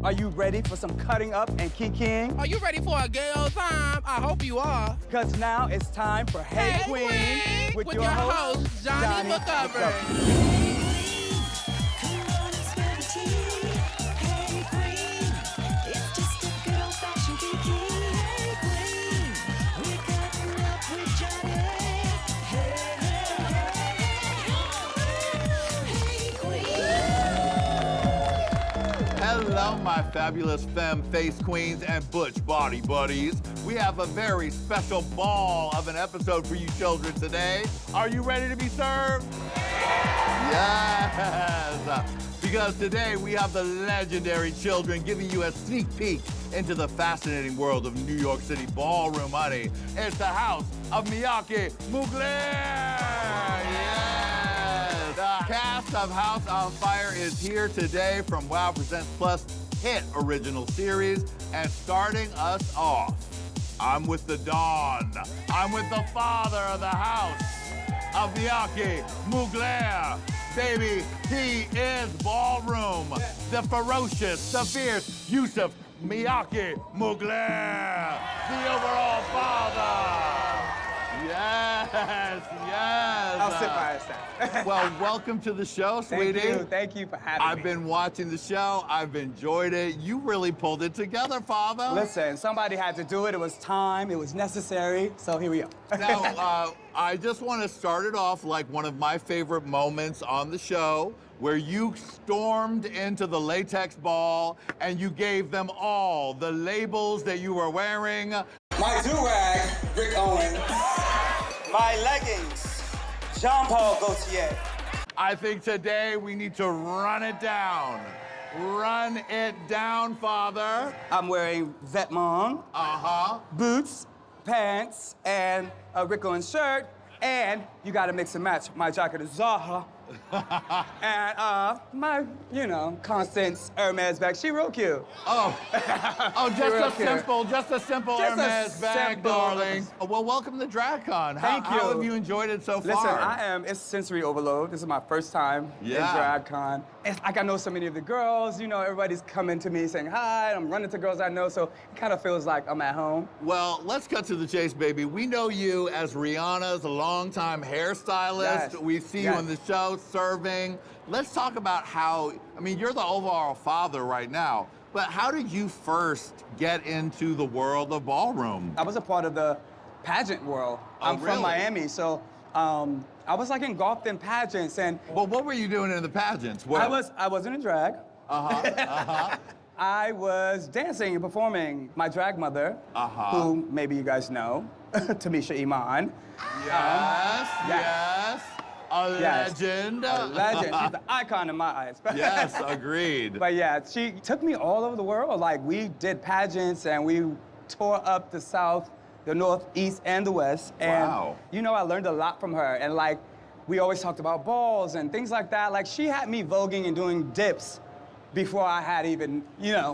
Are you ready for some cutting up and kikiing? Are you ready for a gay old time? I hope you are. Because now it's time for Hey, Qween with your host, Johnny McGovern. Hello, my fabulous femme face queens and butch body buddies. We have a very special ball of an episode for you children today. Are you ready to be served? Yes! Because today we have the legendary children giving you a sneak peek into the fascinating world of New York City ballroom, honey. It's the house of Miyake Mugler! Yes! The cast of House on Fire is here today from Wow Presents Plus hit original series. And starting us off, I'm with the Don. I'm with the father of the house of Miyake Mugler. Baby, he is ballroom. The ferocious, the fierce Yusuf Miyake Mugler, the overall father. Yes, yes. I'll sit by his side. Well, welcome to the show, sweetie. Thank you for having me. I've been watching the show. I've enjoyed it. You really pulled it together, father. Listen, somebody had to do it. It was time. It was necessary. So here we are. Now, I just want to start it off like one of my favorite moments on the show, where you stormed into the latex ball and you gave them all the labels that you were wearing. My do-rag, Rick Owen. My leggings, Jean-Paul Gaultier. I think today we need to run it down. Run it down, father. I'm wearing Vetements, boots, pants, and a Rick Owen shirt. And you gotta mix and match. My jacket is Zaha. And my, Constance Hermes bag. She real cute. Oh, just a simple Just a Hermes bag, simple- darling. Well, welcome to DragCon. Thank you. How have you enjoyed it so far? Listen, it's sensory overload. This is my first time in DragCon. It's like I know so many of the girls, everybody's coming to me saying hi, I'm running to girls I know, so it kind of feels like I'm at home. Well, let's cut to the chase, baby. We know you as Rihanna's longtime hairstylist. Yes. We see you on the show serving. Let's talk about how, you're the overall father right now, but how did you first get into the world of ballroom? I was a part of the pageant world. I'm really? from Miami, so I was like engulfed in pageants and Well, what were you doing in the pageants? I wasn't in drag. I was dancing and performing. My drag mother, who maybe you guys know, Tamisha Iman. Yes. A legend. A legend. She's the icon in my eyes. Yes, agreed. But yeah, she took me all over the world. Like, we did pageants and we tore up the South, the North, East, and the West. And, Wow. I learned a lot from her. And, like, we always talked about balls and things like that. Like, she had me voguing and doing dips before I had even,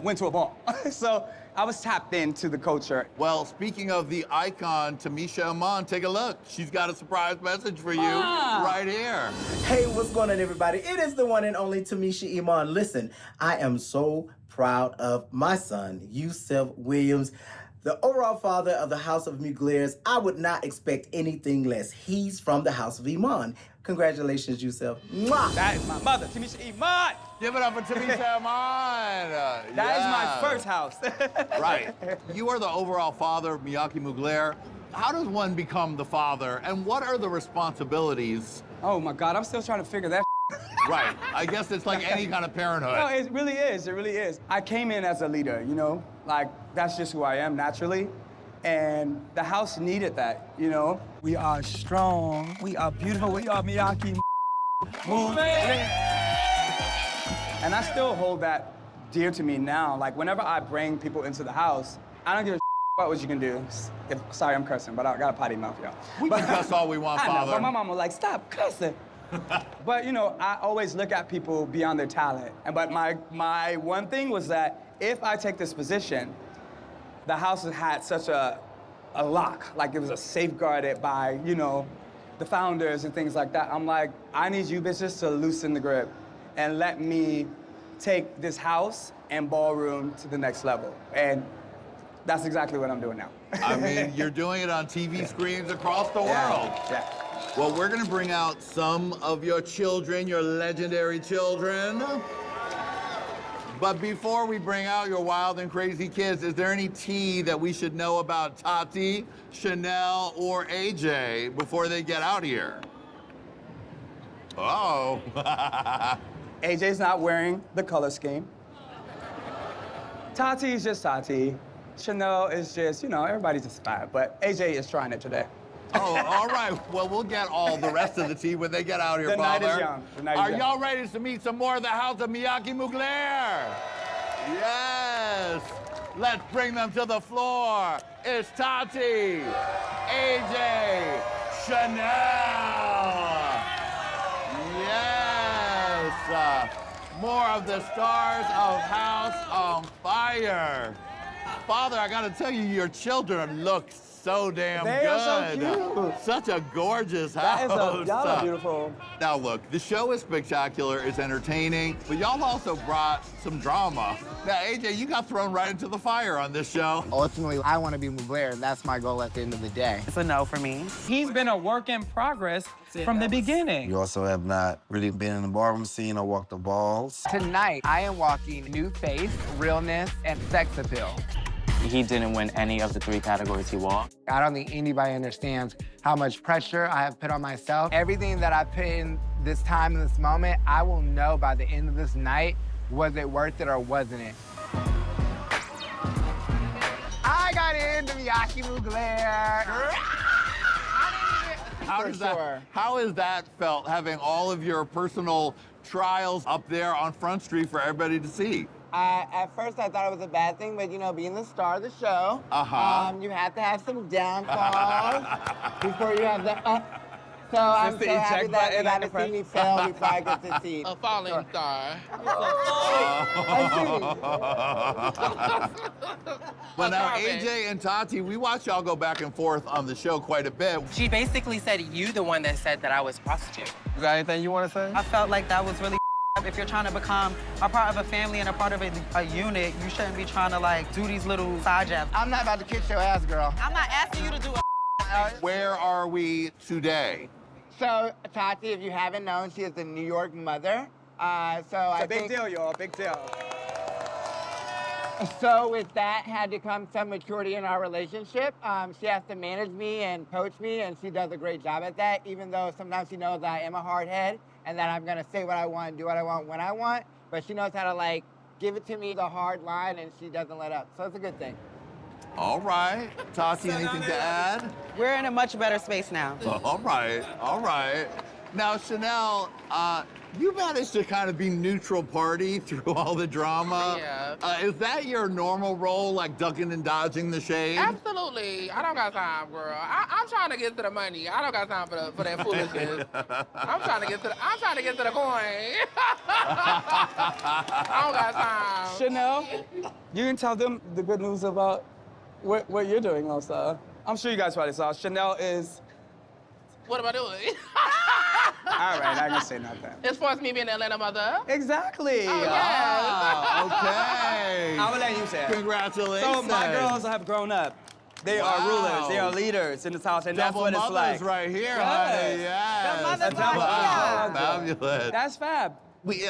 went to a ball. So I was tapped into the culture. Well, speaking of the icon, Tamisha Iman, take a look. She's got a surprise message for you right here. Hey, what's going on, everybody? It is the one and only Tamisha Iman. Listen, I am so proud of my son, Yusuf Williams, the overall father of the House of Muglers. I would not expect anything less. He's from the House of Iman. Congratulations, Yusuf. Mwah! That is my mother, Tamisha Iman. Give it up for Tamisha Iman. That is my first house. Right. You are the overall father of Miyake Mugler. How does one become the father, and what are the responsibilities? Oh my God, I'm still trying to figure that. Right. I guess it's like any kind of parenthood. No, it really is. It really is. I came in as a leader, Like, that's just who I am naturally. And the house needed that, We are strong. We are beautiful. We are Miyake Mugler. And I still hold that dear to me now. Like, whenever I bring people into the house, I don't give a about what you can do. Sorry, I'm cursing, but I got a potty mouth, y'all. We can cuss all we want, I know, father. but my mama was like, stop cussing. But, I always look at people beyond their talent. But my one thing was that if I take this position, the house has had such a lock, like it was a safeguarded by, the founders and things like that. I'm like, I need you bitches to loosen the grip and let me take this house and ballroom to the next level. And that's exactly what I'm doing now. I mean, you're doing it on TV screens across the world. Yeah. Well, we're gonna bring out some of your children, your legendary children. But before we bring out your wild and crazy kids, is there any tea that we should know about Tati, Chanel, or AJ before they get out here? Uh-oh. AJ's not wearing the color scheme. Tati is just Tati. Chanel is just, you know, everybody's just fine, but AJ is trying it today. Oh, all right. Well, we'll get all the rest of the tea when they get out here, The night Father. is young. The night is Are young. y'all ready to meet some more of the House of Miyake Mugler? Yes. Let's bring them to the floor. It's Tati, AJ, Chanel. Yes. More of the stars of House on Fire. Father, I gotta tell you, your children look so damn They good. are so cute. Such a gorgeous house. Y'all are beautiful. Now look, the show is spectacular, it's entertaining, but y'all also brought some drama. Now AJ, you got thrown right into the fire on this show. Ultimately, I want to be Mugler, and that's my goal at the end of the day. It's a no for me. He's been a work in progress from the beginning. You also have not really been in the ballroom scene or walked the balls. Tonight, I am walking new face, realness, and sex appeal. He didn't win any of the 3 categories he walked. I don't think anybody understands how much pressure I have put on myself. Everything that I put in this time, in this moment, I will know by the end of this night, was it worth it or wasn't it? I got into Miyake Mugler. How has that felt, having all of your personal trials up there on Front Street for everybody to see? At first, I thought it was a bad thing, but you know, being the star of the show, you have to have some downfalls before you have the up. So I'm so happy that you got to see me fail before I get to see. A falling star. But now AJ and Tati, we watch y'all go back and forth on the show quite a bit. She basically said, you the one that said that I was a prostitute. You got anything you want to say? I felt like that was really if you're trying to become a part of a family and a part of a unit, you shouldn't be trying to like do these little side jabs. I'm not about to kick your ass, girl. I'm not asking you to do a Where are we today? So, Tati, if you haven't known, she is the New York mother. It's a big deal, y'all, big deal. So with that had to come some maturity in our relationship. She has to manage me and coach me, and she does a great job at that, even though sometimes she knows that I am a hard head and that I'm gonna say what I want, do what I want, when I want, but she knows how to like give it to me the hard line, and she doesn't let up. So it's a good thing. All right. Tati, anything to add? We're in a much better space now. All right, all right. Now, Chanel, you managed to kind of be neutral party through all the drama. Yeah. Is that your normal role, like ducking and dodging the shade? Absolutely. I don't got time, girl. I'm trying to get to the money. I don't got time for that foolishness. I'm trying to get to the coin. I don't got time. Chanel, you can tell them the good news about what you're doing, Losa. I'm sure you guys probably saw. Chanel is... What am I doing? All right, I can say nothing. As far as me being an Atlanta mother. Exactly. Oh, yes. Okay. I will let you say it. Congratulations. So my girls have grown up. They are rulers. They are leaders in this house, and that's Double what it's mothers like. right here, Yes. honey. Yes. The mothers Double are mothers. Fabulous. That's fab.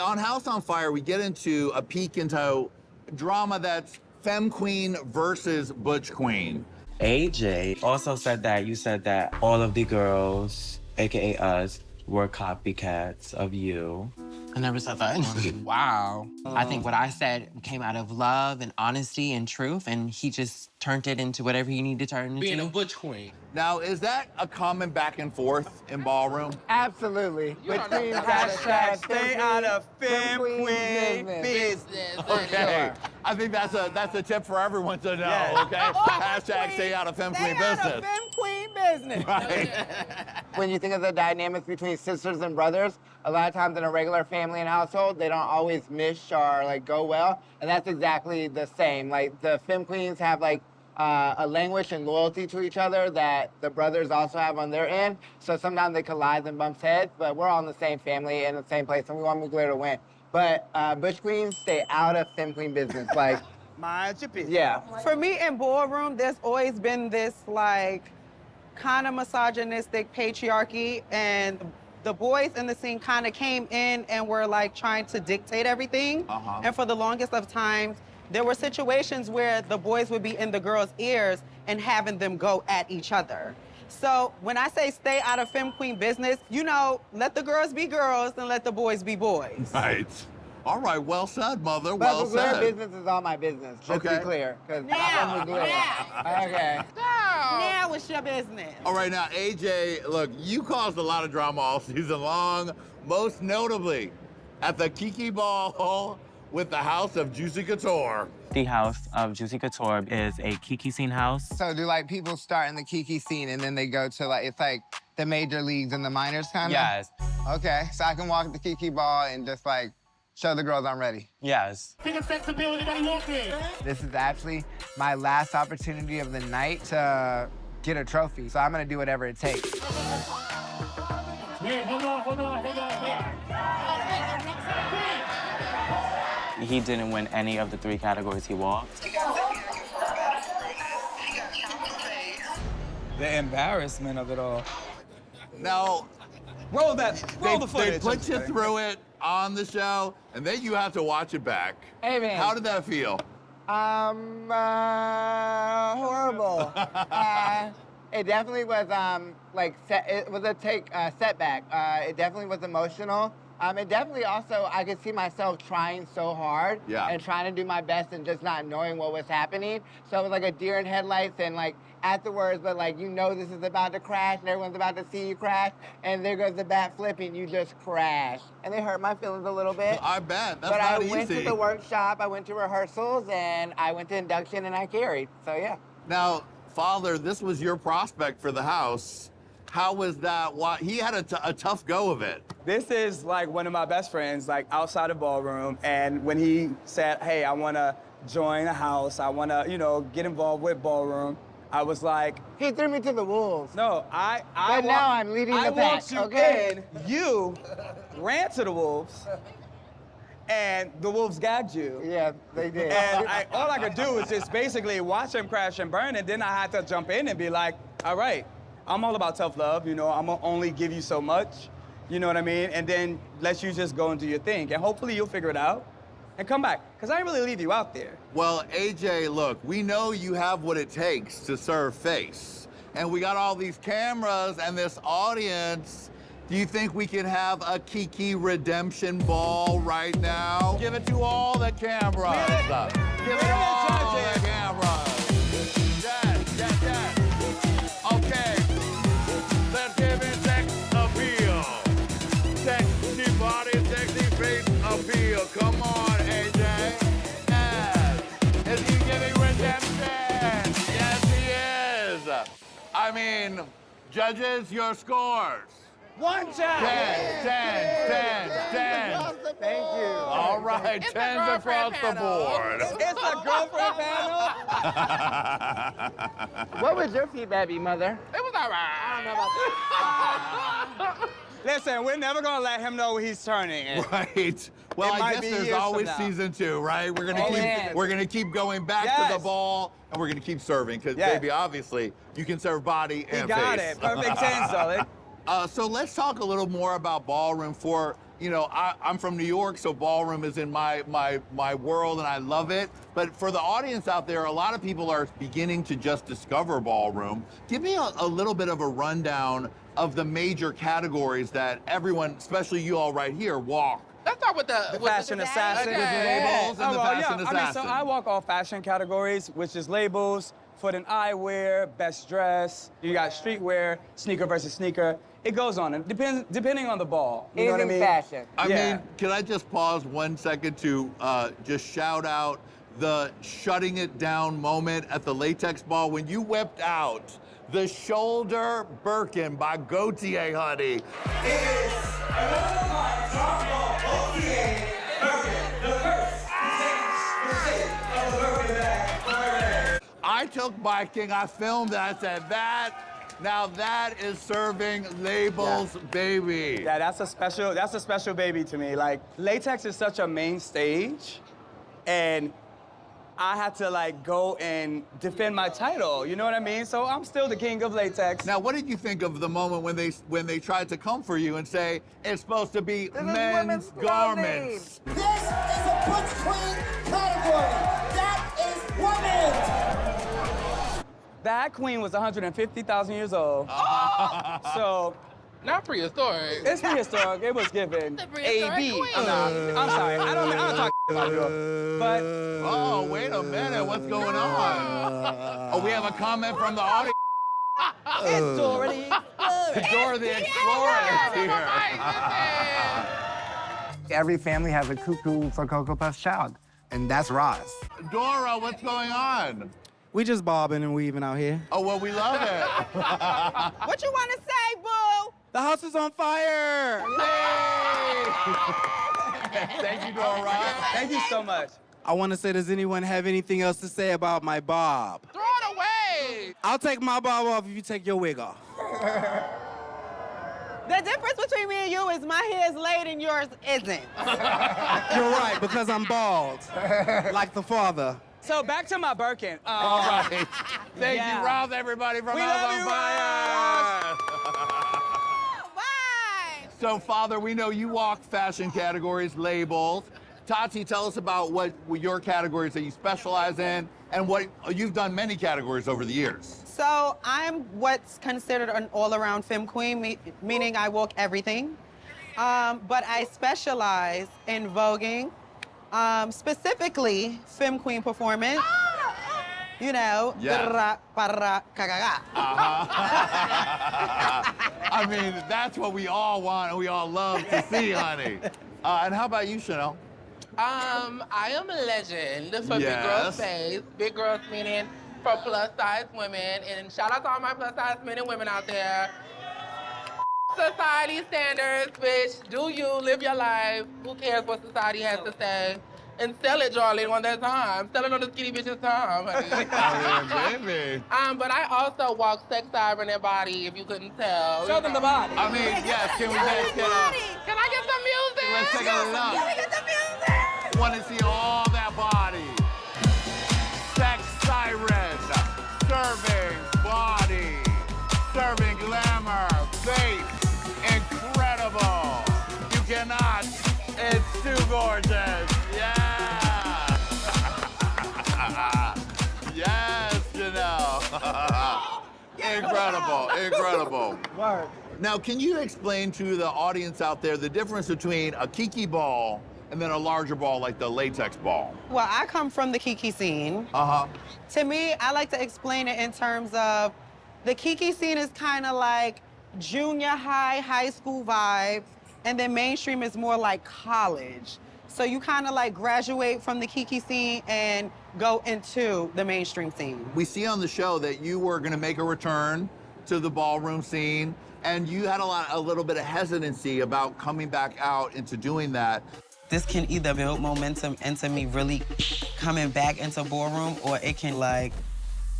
On House on Fire, we get into a peek into drama that's Femme Queen versus Butch Queen. AJ also said that you said that all of the girls, aka us, were copycats of you. I never said that. Wow. I think what I said came out of love and honesty and truth, and he just turned it into whatever he needed to turn it into. Being a butch queen. Now, is that a common back and forth in ballroom? Absolutely. Between Hashtag stay out of Femme Queen Queen business. business. Okay. I think that's a tip for everyone to know, Yeah. okay? Hashtag stay out of Femme Queen business. Queen business. Right. When you think of the dynamics between sisters and brothers, a lot of times in a regular family and household, they don't always mesh or like go well. And that's exactly the same. Like the Femme Queens have like a language and loyalty to each other that the brothers also have on their end. So sometimes they collide and bumps heads, but we're all in the same family and the same place, and we want Mugler to win. But Butch Queens stay out of Femme Queen business. Like, Mind your business. yeah. For me in ballroom, there's always been this like kind of misogynistic patriarchy, and the boys in the scene kind of came in and were like trying to dictate everything. And for the longest of times, there were situations where the boys would be in the girls' ears and having them go at each other. So when I say stay out of Femme Queen business, you know, let the girls be girls and let the boys be boys. Right. All right, well said, mother, But well the Glare said. business is all my business, just to Okay. be clear. Because Now, I'm from the Glare. Okay. Now it's your business. All right, now, AJ, look, you caused a lot of drama all season long, most notably at the Kiki Ball with the House of Juicy Couture. The House of Juicy Couture is a Kiki scene house. So do like people start in the Kiki scene and then they go to like, it's like the major leagues and the minors kind of? Yes, Okay, so I can walk the Kiki Ball and just like show the girls I'm ready. yes. This is actually my last opportunity of the night to get a trophy, so I'm gonna do whatever it takes. He didn't win any of the 3 categories he walked. The embarrassment of it all. Now, Roll the they footage. put you through it on the show, and then you have to watch it back. Hey, man. How did that feel? Horrible. It definitely was it was a setback. It definitely was emotional. It definitely also, I could see myself trying so hard and trying to do my best and just not knowing what was happening. So it was like a deer in headlights and like afterwards, but like you know this is about to crash and everyone's about to see you crash and there goes the bat flipping, you just crash. And it hurt my feelings a little bit. I bet, that's but not I easy. went to the workshop, I went to rehearsals, and I went to induction and I carried, so yeah. Now, Father, this was your prospect for the house. How was that? He had a tough go of it. This is like one of my best friends, like outside of ballroom. And when he said, hey, I want to join a house, I want to, you know, get involved with ballroom, I was like, he threw me to the wolves. no, But now I'm leading the I pack, walked you okay? in, you ran to the wolves, and the wolves gagged you. Yeah, they did. And all I could do was just basically watch him crash and burn, and then I had to jump in and be like, all right, I'm all about tough-love, you know, I'm gonna only give you so much, you know what I mean? And then let you just go and do your thing, and hopefully you'll figure it out and come back, because I didn't really leave you out there. Well, AJ, look, we know you have what it takes to serve face. And we got all these cameras and this audience. Do you think we can have a Kiki redemption ball right now? Give it to all the cameras. Give it to all the cameras. Yes. Okay. Let's give it sex appeal. Sexy body, sexy face appeal. Come on, AJ. Yes. Is he giving redemption? Yes, he is. I mean, judges, your scores. 1 time. 10. Thank you. All right, It's a 10s across girlfriend the panel. board. It's a girlfriend panel. What would your feedback be, mother? It was all right. I don't know about Listen, we're never gonna let him know he's turning. Right. Well, It I might guess be there's years from always now. season 2, right? We're gonna Amen. we're gonna keep going back to Yes. the ball, and we're gonna keep serving. Because Yes. baby, obviously, you can serve body He and got face. it. Perfect 10, solid. So let's talk a little more about ballroom. I'm from New York, so ballroom is in my world, and I love it. But for the audience out there, a lot of people are beginning to just discover ballroom. Give me a little bit of a rundown of the major categories that everyone, especially you all right here, walk. Let's start with The fashion assassin. Okay. With the labels and the fashion assassin. I walk all fashion categories, which is labels, foot and eyewear, best dress. You got streetwear, sneaker versus sneaker. It goes on. It depending on the ball. You know what I anything mean? fashion. I Yeah. mean, can I just pause 1 second to just shout out the shutting it down moment at the latex ball when you whipped out the shoulder Birkin by Gaultier, honey. It is Gaultier Birkin, the first to take the Birkin bag. I took my king, I filmed it, I said, that Now that is serving labels, baby. Yeah, that's a special baby to me. Like, latex is such a main stage, and I had to like go and defend my title. You know what I mean? So I'm still the king of latex. Now, what did you think of the moment when they tried to come for you and say it's supposed to be men's garments? This is a Butch Queen category. That is women's. That queen was 150,000 years old. So Not prehistoric. it's prehistoric. It was given The prehistoric AB. queen. I'm sorry. I don't talk about you. But Oh, wait a minute, what's going on? Oh, we have a comment from the audience. It's Dora the Explorer. Dora the Explorer is here. Every family has a cuckoo for Cocoa Puff's child, and that's Roz. Dora, what's going on? We just bobbing and weaving out here. Oh, well, we love it. What you want to say, boo? The house is on fire! Thank you, Dora. thank you so much. I want to say, does anyone have anything else to say about my bob? Throw it away. I'll take my bob off if you take your wig off. The difference between me and you is my hair is laid and yours isn't. You're right, because I'm bald, like the father. So back to my Birkin. All right. Thank Yeah. you, Roz, everybody from We House love on you, Fire. Bye. So, Father, we know you walk fashion categories, labels. Tati, tell us about what your categories that you specialize in, and what you've done many categories over the years. So I'm what's considered an all-around femme queen, meaning I walk everything. But I specialize in voguing, specifically femme queen performance. You know, Yeah. kagaga. I mean, that's what we all want and we all love to see, honey. And how about you, Chanel? I am a legend for big girl Yes. space. Big girls meaning for plus size women. And shout out to all my plus size men and women out there. Society standards, bitch. Do you live your life? Who cares what society has to say? And sell it, darling, on their time. Sell it on the skinny bitch's time, honey. Oh, baby. But I also walk sex, siren, and body, if you couldn't tell. Show them the body. I mean, yes, can we just get a... Can I get some music? Let's take a look. Can we get the music? Want to see all that body. Sex siren, serving body, serving glamour, face, incredible. You cannot, it's too gorgeous. Yeah. Yes, Janelle. Incredible, incredible. Word. Now, can you explain to the audience out there the difference between a kiki ball and then a larger ball like the latex ball? Well, I come from the kiki scene. Uh-huh. To me, I like to explain it in terms of the kiki scene is kind of like junior high, high school vibe, and then mainstream is more like college. So you kind of like graduate from the kiki scene and go into the mainstream scene. We see on the show that you were going to make a return to the ballroom scene, and you had a little bit of hesitancy about coming back out into doing that. This can either build momentum into me really coming back into ballroom, or it can like,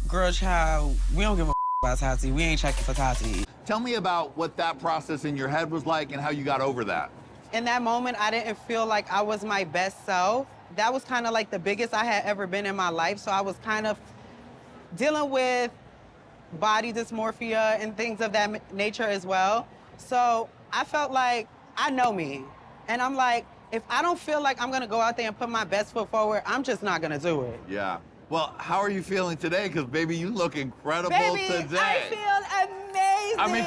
girl, child, we don't give a about Tati. We ain't checking for Tati. Tell me about what that process in your head was like and how you got over that. In that moment, I didn't feel like I was my best self. That was kind of like the biggest I had ever been in my life. So I was kind of dealing with body dysmorphia and things of that nature as well. So I felt like I know me. And I'm like, if I don't feel like I'm gonna go out there and put my best foot forward, I'm just not gonna do it. Yeah. Well, how are you feeling today? Because, baby, you look incredible Baby, today. I feel amazing. I mean,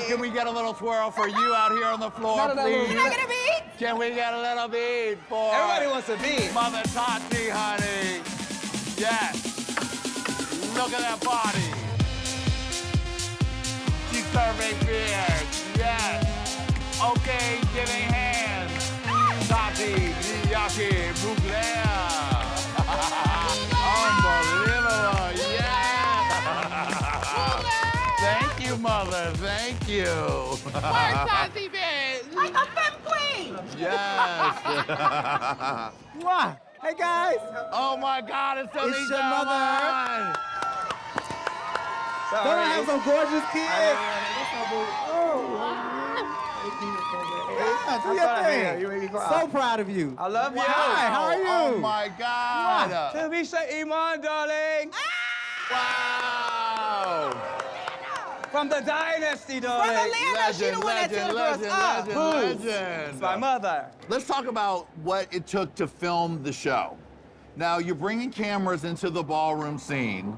can we get a little twirl for you out here on the floor, Not a little- please? Can I get a beat? Can we get a little bead for Everybody wants a bead. Mother Tati, honey? Yes. Look at that body. She's serving beers. Yes. Okay, giving hands. Tati, Yaki, Mugler. Unbelievable. Yeah. Thank you, Mother. Thank you. Where's Tati been? Like a femme queen. Yes. Mwah. Hey, guys. Oh my God, it's It's your mother. Sorry. Don't I have some gorgeous kids? Do your thing. You made me cry. So proud of you. I love you. Hi, how are you? Oh my God. Tamisha Iman, darling. Wow. From the dynasty, darling. From Atlanta, she the one that tears us up. Legend. It's my mother. Let's talk about what it took to film the show. Now, you're bringing cameras into the ballroom scene.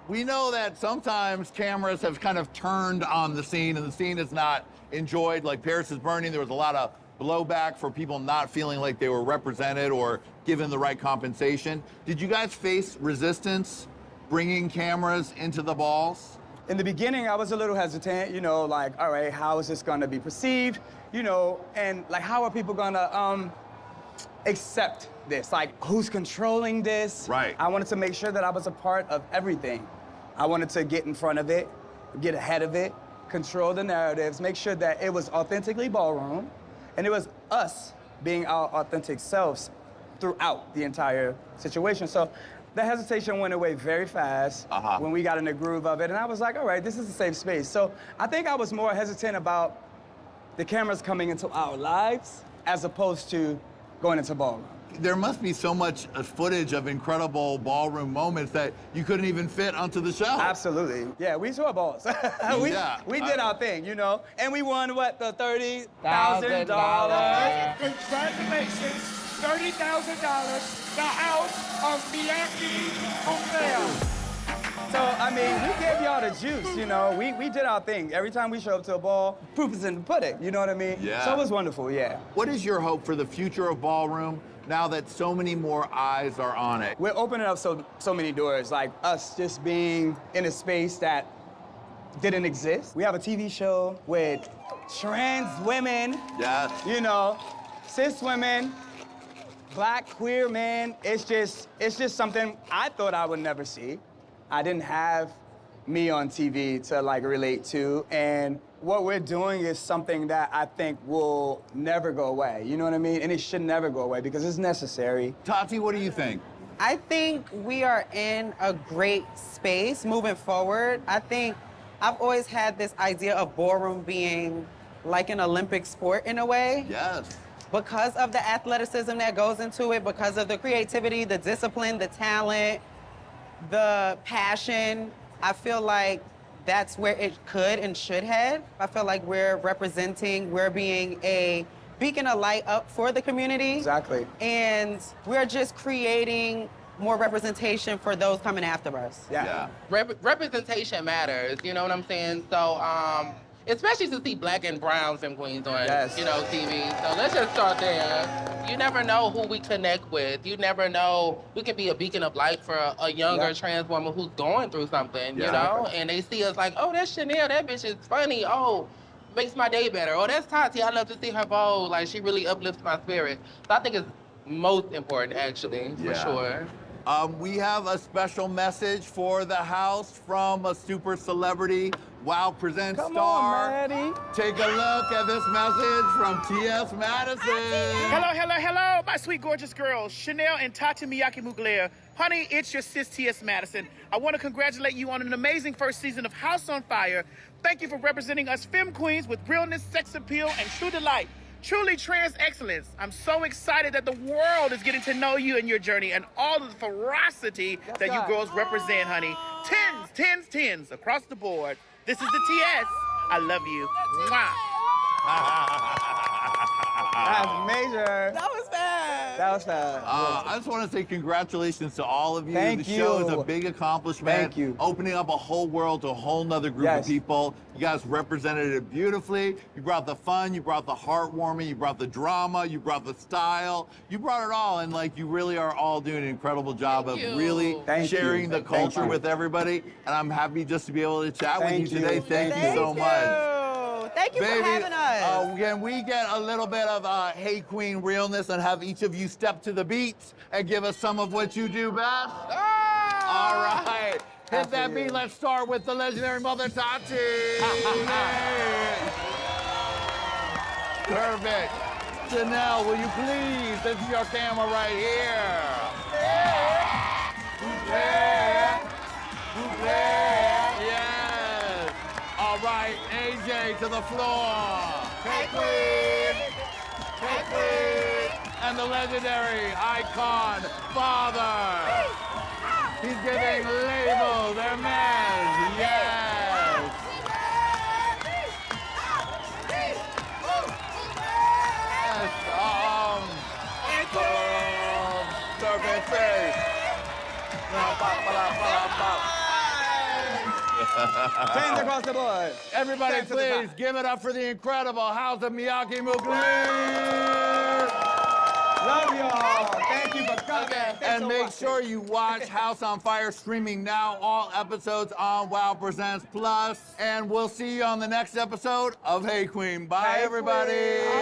We know that sometimes cameras have kind of turned on the scene and the scene is not enjoyed. Like Paris is Burning, there was a lot of blowback for people not feeling like they were represented or given the right compensation. Did you guys face resistance bringing cameras into the balls? In the beginning, I was a little hesitant, you know, like, all right, how is this gonna be perceived? You know, and like, how are people gonna accept this? Like, who's controlling this? Right. I wanted to make sure that I was a part of everything. I wanted to get in front of it, get ahead of it, control the narratives, make sure that it was authentically ballroom, and it was us being our authentic selves throughout the entire situation. So the hesitation went away very fast when we got in the groove of it, and I was like, all right, this is a safe space. So I think I was more hesitant about the cameras coming into our lives as opposed to going into ballroom. There must be so much footage of incredible ballroom moments that you couldn't even fit onto the show. Absolutely. Yeah, we saw balls. we did our thing, you know, and we won, what, the $30,000? Congratulations, $30,000, the house of Miyake Hotel. So, I mean, we gave y'all the juice, you know. We did our thing. Every time we show up to a ball, proof is in the pudding, you know what I mean? Yeah. So it was wonderful, yeah. What is your hope for the future of ballroom now that so many more eyes are on it? We're opening up so many doors, like us just being in a space that didn't exist. We have a TV show with trans women, Yes. you know, cis women, Black queer men. It's just something I thought I would never see. I didn't have me on TV to like relate to, and what we're doing is something that I think will never go away. You know what I mean? And it should never go away because it's necessary. Tati, what do you think? I think we are in a great space moving forward. I think I've always had this idea of ballroom being like an Olympic sport in a way. Yes. Because of the athleticism that goes into it, because of the creativity, the discipline, the talent, the passion, I feel like that's where it could and should head. I feel like we're being a beacon of light up for the community. Exactly. And we're just creating more representation for those coming after us. Yeah. Representation matters, you know what I'm saying? So, especially to see black and brown femme queens on, Yes. you know, TV. So let's just start there. You never know who we connect with. You never know. We can be a beacon of light for a younger trans woman who's going through something, you know? And they see us like, oh, that's Chanel, that bitch is funny. Oh, makes my day better. Oh, that's Tati, I love to see her bold. Like, she really uplifts my spirit. So I think it's most important, actually, for sure. We have a special message for the house from a super celebrity, Wow Presents Come star. on, Maddie. Take a look at this message from T.S. Madison. Hello, hello, hello, my sweet, gorgeous girls, Chanel and Tati Miyake Mugler. Honey, it's your sis, T.S. Madison. I want to congratulate you on an amazing first season of House on Fire. Thank you for representing us femme queens with realness, sex appeal, and true delight. Truly trans excellence. I'm so excited that the world is getting to know you and your journey and all of the ferocity that you girls represent, honey. Tens across the board. This is the TS. I love you. Mwah. That's major. That was bad. That was fast. I just want to say congratulations to all of you. Thank the show is you. a big accomplishment. Thank you. Opening up a whole world to a whole nother group of people. You guys represented it beautifully. You brought the fun, you brought the heartwarming, you brought the drama, you brought the style. You brought it all, and like you really are all doing an incredible job of really sharing the culture with everybody. And I'm happy just to be able to chat with you today. Thank you so much. Thank you for having us. Can we get a little bit of Hey Queen realness and have each of you step to the beats and give us some of what you do best? All right. Hit that beat. Let's start with the legendary Mother Tati. Perfect. Chanel, will you please? This is your camera right here. Yeah. to the floor. Hey, Queen! Hey, Queen! And the legendary icon, Father. He's giving labels, their men. Yes. Surface face. Change across the board. Everybody, Stand to the please back. give it up for the incredible House of Miyake Mugler. Love y'all. Thank you for coming. Thanks And for make watching. sure you watch House on Fire streaming now, all episodes on Wow Presents Plus. And we'll see you on the next episode of Hey Queen. Bye, Hey, everybody. Queen.